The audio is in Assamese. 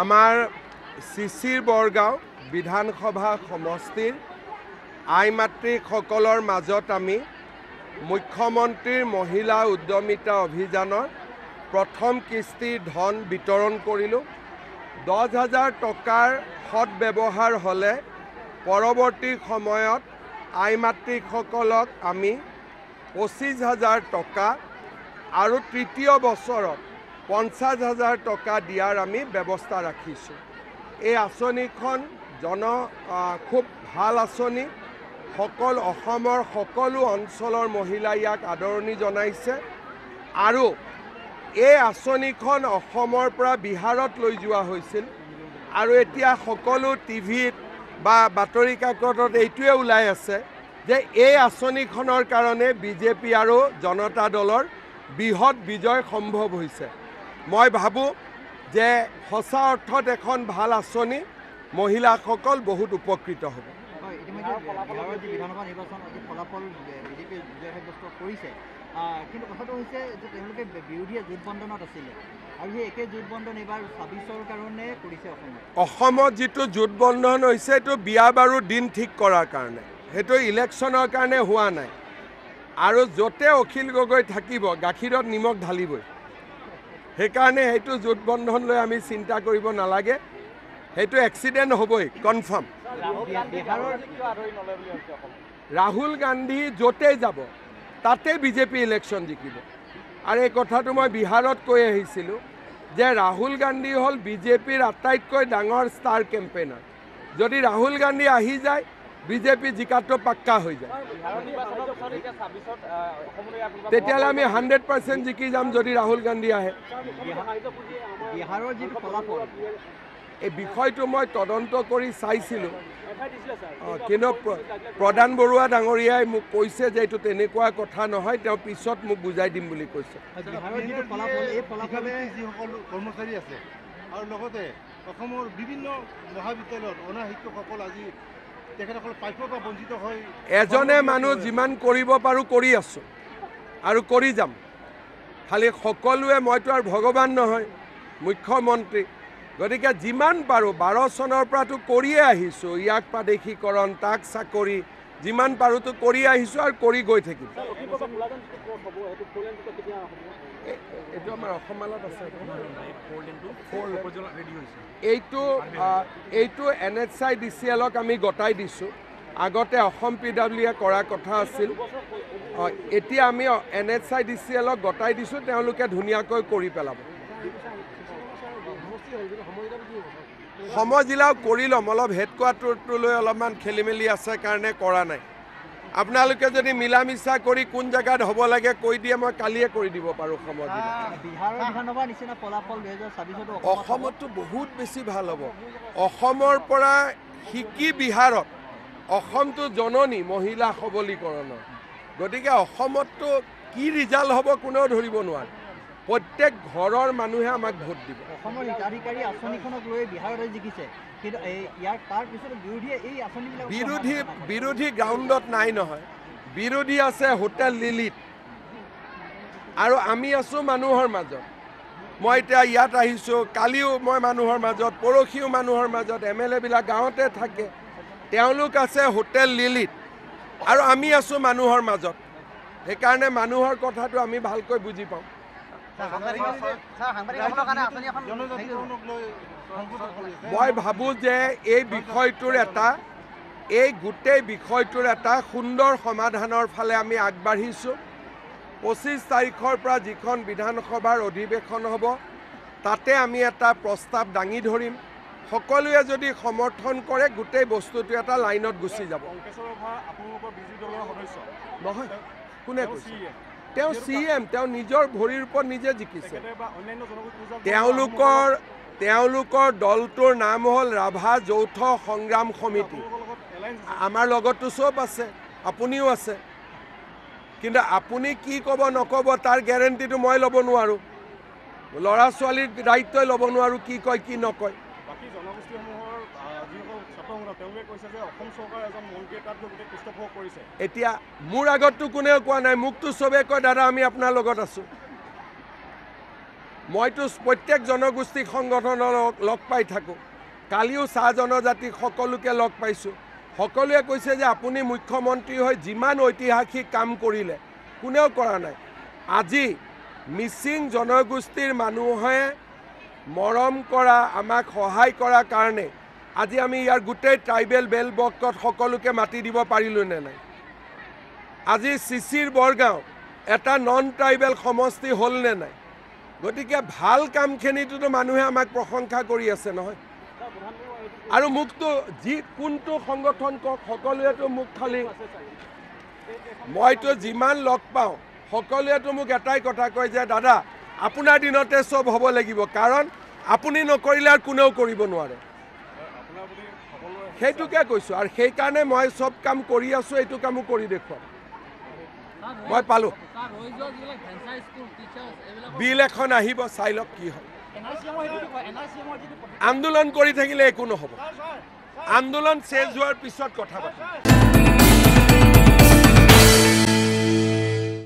আমাৰ চিচিৰ বৰগাঁও বিধানসভা সমষ্টিৰ আই মাতৃসকলৰ মাজত আমি মুখ্যমন্ত্ৰীৰ মহিলা উদ্যমিতা অভিযানৰ প্ৰথম কিস্তিৰ ধন বিতৰণ কৰিলোঁ। 10,000 টকাৰ সৎ ব্যৱহাৰ হ'লে পৰৱৰ্তী সময়ত আই মাতৃসকলক আমি 25,000 টকা আৰু তৃতীয় বছৰত 50,000 টকা দিয়াৰ আমি ব্যৱস্থা ৰাখিছোঁ। এই আঁচনিখন খুব ভাল আঁচনি। অসমৰ সকলো অঞ্চলৰ মহিলাই ইয়াক আদৰণি জনাইছে আৰু এই আঁচনিখন অসমৰ পৰা বিহাৰত লৈ যোৱা হৈছিল আৰু এতিয়া সকলো টিভিত বা বাতৰি কাকতত এইটোৱে ওলাই আছে যে এই আঁচনিখনৰ কাৰণে বিজেপি আৰু জনতা দলৰ বৃহৎ বিজয় সম্ভৱ হৈছে। মই ভাবোঁ যে সঁচা অৰ্থত এখন ভাল আঁচনি, মহিলাসকল বহুত উপকৃত হ'ব। বিধানসভা নিৰ্বাচন অতি ফলাফল বিজেপি বিজয় সাব্যস্ত কৰিছে, কিন্তু কথাটো হৈছে যে তেওঁলোকে বিৰোধীয়ে জোটবন্ধনত আছিলে আৰু সেই একে জোটবন্ধন এইবাৰ 26ৰ কাৰণে কৰিছে অসমত যিটো জোটবন্ধন হৈছে এইটো বিয়া বাৰু দিন ঠিক কৰাৰ কাৰণে, সেইটো ইলেকশ্যনৰ কাৰণে হোৱা নাই। আৰু য'তে অখিল গগৈ থাকিব গাখীৰত নিমখ ঢালিবই, সেইকাৰণে সেইটো জোটবন্ধন লৈ আমি চিন্তা কৰিব নালাগে, সেইটো এক্সিডেণ্ট হ'বই কনফাৰ্ম। ৰাহুল গান্ধী য'তেই যাব তাতে বিজেপি ইলেকশ্যন জিকিব। আৰু এই কথাটো মই বিহাৰত কৈ আহিছিলোঁ যে ৰাহুল গান্ধী হ'ল বিজেপিৰ আটাইতকৈ ডাঙৰ ষ্টাৰ কেম্পেইনাৰ। যদি ৰাহুল গান্ধী আহি যায় বিজেপি জিকাটো পাক্কা হৈ যায়। তেতিয়াহ'লে আমি 100% জিকি যাম যদি ৰাহুল গান্ধী আহে। এই বিষয়টো মই তদন্ত কৰি চাইছিলোঁ, কিন্তু প্ৰধান বৰুৱা ডাঙৰীয়াই মোক কৈছে যে এইটো তেনেকুৱা কথা নহয়, তেওঁ পিছত মোক বুজাই দিম বুলি কৈছে। যিসকল কৰ্মচাৰী আছে আৰু লগতে অসমৰ বিভিন্ন মহাবিদ্যালয়ত অনা শিক্ষকসকল আজি তেখেতসকল প্ৰাপ্যৰ পৰা বঞ্চিত হয়। এজনে মানুহ যিমান কৰিব পাৰোঁ কৰি আছোঁ আৰু কৰি যাম। খালি সকলোৱে, মইতো আৰু ভগৱান নহয়, মুখ্যমন্ত্ৰী, গতিকে যিমান পাৰোঁ 12 চনৰ পৰাতো কৰিয়ে আহিছোঁ, ইয়াক প্ৰাদেশিকৰণ, তাক চাকৰি, যিমান পাৰোঁতো কৰি আহিছোঁ আৰু কৰি গৈ থাকিম। এইটো আমাৰ অসমমানত আছে, এইটো NHIDCLক আমি গতাই দিছোঁ। আগতে অসম PWয়ে কৰা কথা আছিল, এতিয়া আমি NHIDCLক গতাই দিছোঁ, তেওঁলোকে ধুনীয়াকৈ কৰি পেলাব। সমজিলাও কৰি ল'ম, অলপ হেডকোৱাৰ্টাৰটোলৈ অলপমান খেলি মেলি আছে কাৰণে কৰা নাই। আপোনালোকে যদি মিলা মিছা কৰি কোন জেগাত হ'ব লাগে কৈ দিয়ে, মই কালিয়ে কৰি দিব পাৰোঁ। অসমততো বহুত বেছি ভাল হ'ব। অসমৰ পৰা শিকি বিহাৰত, অসমটো জননী মহিলা সবলীকৰণৰ, গতিকে অসমততো কি ৰিজাল্ট হ'ব কোনেও ধৰিব নোৱাৰে। প্ৰত্যেক ঘৰৰ মানুহে আমাক ভোট দিব। অসমৰ হিতাধিকাৰী আঁচনিখনক লৈ বিহাৰত জিকিছে, কিন্তু ইয়াৰ তাৰ পিছত বিৰোধীয়ে এই আঁচনিবিলাক বিৰোধী গ্ৰাউণ্ডত নাই নহয়। বিৰোধী আছে হোটেল লিলিত, আৰু আমি আছোঁ মানুহৰ মাজত। মই এতিয়া ইয়াত আহিছোঁ, কালিও মই মানুহৰ মাজত, পৰহিও মানুহৰ মাজত। MLA বিলাক গাঁৱতে থাকে, তেওঁলোক আছে হোটেল লিলিত, আৰু আমি আছোঁ মানুহৰ মাজত। সেইকাৰণে মানুহৰ কথাটো আমি ভালকৈ বুজি পাওঁ। মই ভাবোঁ যে এই গোটেই বিষয়টোৰ এটা সুন্দৰ সমাধানৰ ফালে আমি আগবাঢ়িছোঁ। 25 তাৰিখৰ পৰা যিখন বিধানসভাৰ অধিৱেশন হ'ব তাতে আমি এটা প্ৰস্তাৱ দাঙি ধৰিম। সকলোৱে যদি সমৰ্থন কৰে গোটেই বস্তুটো এটা লাইনত গুচি যাব। নহয়, কোনে কৈছে? তেওঁ CM, তেওঁ নিজৰ ভৰিৰ ওপৰত নিজে জিকিছে। তেওঁলোকৰ দলটোৰ নাম হ'ল ৰাভা যৌথ সংগ্ৰাম সমিতি। আমাৰ লগততো চব আছে, আপুনিও আছে, কিন্তু আপুনি কি ক'ব নক'ব তাৰ গেৰেণ্টিটো মই ল'ব নোৱাৰোঁ। ল'ৰা ছোৱালীৰ দায়িত্বই ল'ব নোৱাৰোঁ কি কয় কি নকয়। এতিয়া মোৰ আগততো কোনেও কোৱা নাই, মোকতো চবে কয় দাদা আমি আপোনাৰ লগত আছোঁ। মইতো প্ৰত্যেক জনগোষ্ঠীক সংগঠনক লগ পাই থাকোঁ কালিও চাহ জনজাতিক সকলোকে লগ পাইছোঁ সকলোৱে কৈছে যে আপুনি মুখ্যমন্ত্ৰী হৈ যিমান ঐতিহাসিক কাম কৰিলে কোনেও কৰা নাই আজি মিচিং জনগোষ্ঠীৰ মানুহে মৰম কৰা আমাক সহায় কৰাৰ কাৰণে আজি আমি ইয়াৰ গোটেই ট্ৰাইবেল বেলবক্কত সকলোকে মাতি দিব পাৰিলোঁ নে নাই আজি চিচিৰ বৰগাঁও এটা নন ট্ৰাইবেল সমষ্টি হ'ল নে নাই গতিকে ভাল কামখিনিতো মানুহে আমাক প্ৰশংসা কৰি আছে নহয় আৰু মোকতো যি কোনটো সংগঠন কওক সকলোৱেতো মোক খালি মইতো যিমান লগ পাওঁ সকলোৱেতো মোক এটাই কথা কয় যে দাদা আপোনাৰ দিনতে চব হ'ব লাগিব কাৰণ আপুনি নকৰিলে আৰু কোনেও কৰিব নোৱাৰে সেইটোকে কৈছোঁ আৰু সেইকাৰণে মই চব কাম কৰি আছোঁ এইটো কামো কৰি দেখুৱাম মই পালোঁ বিল এখন আহিব চাই লওক কি হয় আন্দোলন কৰি থাকিলে একো নহ'ব আন্দোলন চেঞ্জ হোৱাৰ পিছত কথা পাতিম